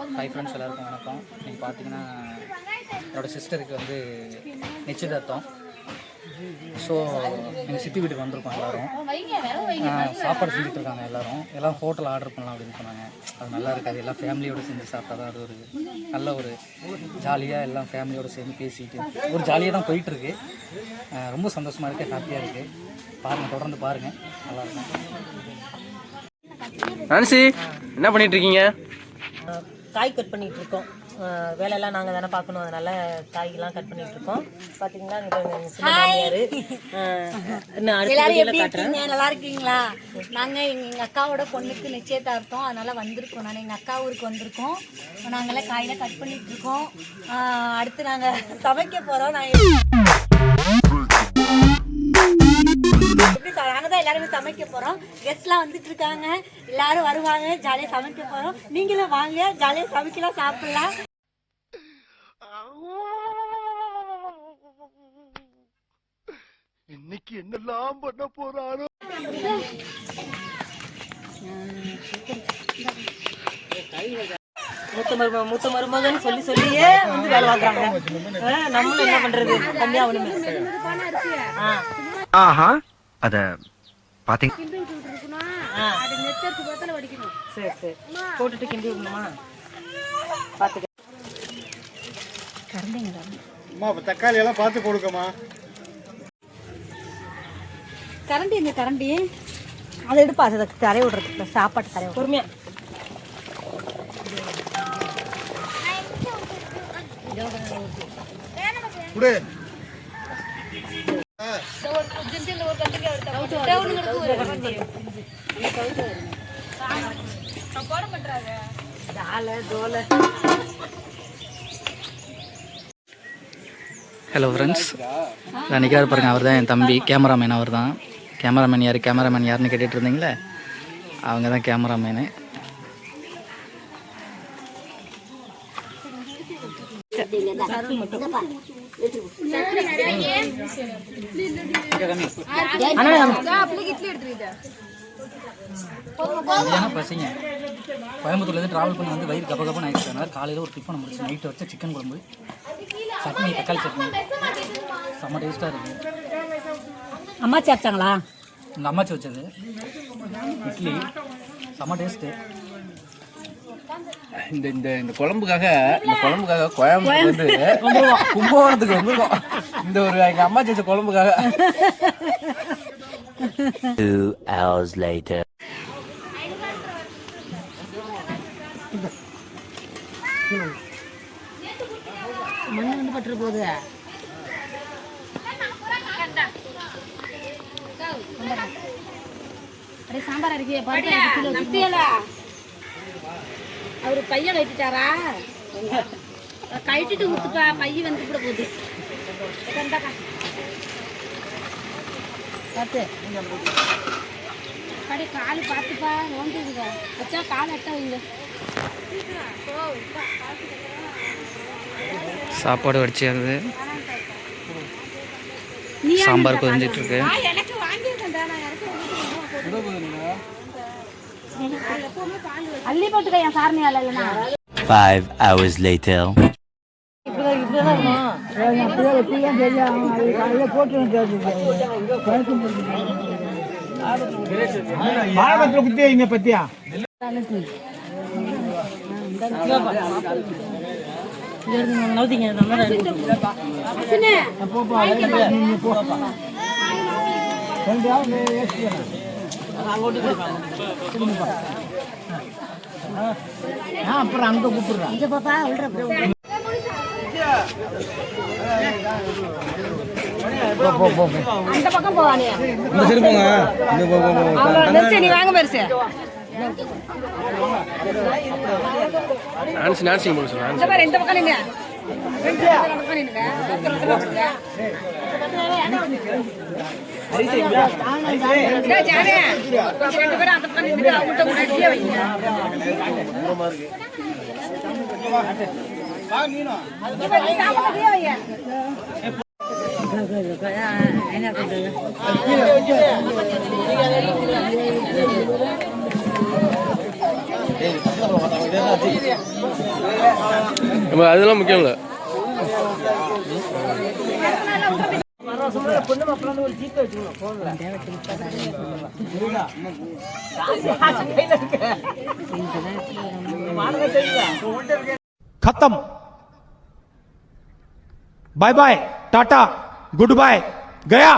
Hi friends, எல்லாருக்கும் வணக்கம். நீங்கள் பார்த்தீங்கன்னா என்னோடய சிஸ்டருக்கு வந்து நிச்சயதார்த்தம். ஸோ எங்கள் சித்தி வீட்டுக்கு வந்திருக்கோம் எல்லோரும். சாப்பாடு செஞ்சுட்டு இருக்காங்க எல்லோரும் ஹோட்டல் ஆர்டர் பண்ணலாம் அப்படின்னு சொன்னாங்க. அது நல்லா இருக்காது, எல்லாம் ஃபேமிலியோடு செஞ்சு சாப்பிட்டா தான் அது ஒரு நல்ல ஒரு ஜாலியாக எல்லாம் ஃபேமிலியோடு சேர்ந்து பேசிட்டு ஒரு ஜாலியாக தான் போயிட்டுருக்கு. ரொம்ப சந்தோஷமாக இருக்குது, ஹாப்பியாக இருக்குது. பாருங்கள், தொடர்ந்து பாருங்கள், நல்லாயிருக்கும். நான்சி, என்ன பண்ணிட்டு இருக்கீங்க? காய் கட் பண்ணிட்டு இருக்கோம். வேலையெல்லாம் நாங்கள் தானே பார்க்கணும், அதனால காய்கெல்லாம் கட் பண்ணிட்டு இருக்கோம். பார்த்தீங்களா, எல்லாரும் எப்படி இருக்கீங்க? நல்லா இருக்கீங்களா? நாங்கள் எங்கள் அக்காவோட பொண்ணுக்கு நிச்சயதார்த்தம், அதனால வந்திருக்கோம். நான் எங்கள் அக்கா ஊருக்கு வந்திருக்கோம். நாங்களாம் காயெல்லாம் கட் பண்ணிட்டு இருக்கோம். அடுத்து நாங்கள் சமைக்க போகிறோம். நாங்கள் தான் எல்லாருமே சமைக்க போகிறோம். கெஸ்ட்லாம் வந்துட்டு இருக்காங்க, எல்லாரும் வருவாங்க, ஜாலியாக சமைக்க போகிறோம். நீங்களும் வாங்க, ஜாலியாக சமைக்கலாம், சாப்பிடலாம். இன்னைக்கு என்னெல்லாம் பண்ண போறாரோ. மூத்த மருமகன்னு சொல்லியே வந்து வேலை பார்க்குறாங்க. நம்மளும் என்ன பண்றது, கம்மியா ஒண்ணுமே. ஆஹா, அத பாத்தீங்க. சரி சரி, போட்டுட்டு கிண்டி விடணுமா? பார்த்துக்க. அம்மா, தக்காளி எல்லாம் பார்த்து கொடுக்கமா. கரண்டி எங்க கரண்டி? அதை எடுப்பா, அதை தரைய விடுறதுக்கு, சாப்பாட்டு தரைய பொறுமையா. ஹலோ ஃப்ரெண்ட்ஸ், நினைக்காது பாருங்க, அவர் தான் என் தம்பி, கேமராமேன். அவர் தான் கேமராமேன். யாருன்னு கேட்டுட்டு இருந்தீங்களே, அவங்க தான் கேமராமேனு. பசிங்க, கோயம்புத்தூர்லேருந்து ட்ராவல் பண்ணி வந்து வயிறு கப்ப கப்பன்னு ஆயிடுச்சு. அதனால காலையில் ஒரு டிஃபன் முடிச்சு, நைட்டு வச்ச சிக்கன் குழம்பு, சட்னி, தக்காளி சட்னி, செம்ம டேஸ்ட்டாக இருக்குது. அம்மாச்சி அரைச்சாங்களா? எங்கள் அம்மாச்சி வச்சது. இட்லி செம்ம டேஸ்ட்டு. இந்த குழம்புக்காக கோயம்புத்தூர் வந்து கும்பகோணத்துக்கு வந்துருக்கோம். இந்த ஒரு எங்க அம்மா செஞ்ச குழம்புக்காக. 2 hours later. மண்ணு வந்து பட்டுற போகுது. சாம்பார் அரைக்க அவரு பையன் கட்டிட்டாரா? கட்டிட்டு ஊத்துப்பா, பைய வந்து கூட போகுது. பார்த்து கடை காலு பார்த்துப்பா, ஓந்துங்க வச்சா கால் அட்டை வைங்க. சாப்பாடு வடிச்சிடுறது, சாம்பார் கொதிஞ்சிட்டு இருக்கு. எனக்கு வாங்கியிருக்கேன்டா, நான் அள்ளி போட்டுக்க என் சாரணியால இல்லைன்னா. 5 hours later. குத்திங்க பத்தியா அப்புறம் அங்க கூப்பிடுறான். இங்க பாப்பா உள்ள அந்த பக்கம் போவானே. இந்த சரி போங்க. நீ வாங்க பெருசு. நான்சி போல சொல்றேன். இந்த பாரு, இந்த பக்கம் நின்னு. ரெண்டு பக்கம் நின்னுங்க. ஜானே ரெண்டு பேரும் அந்த பக்கம் நின்னுங்க, அவங்கள்ட்ட முன்னாடியே வைங்க. வா நீனோ. அந்த பக்கம் வைங்க. என்ன பண்றது? அதெல்லாம் முக்கியம் இல்லை. खत्म, bye bye, tata, goodbye, गया।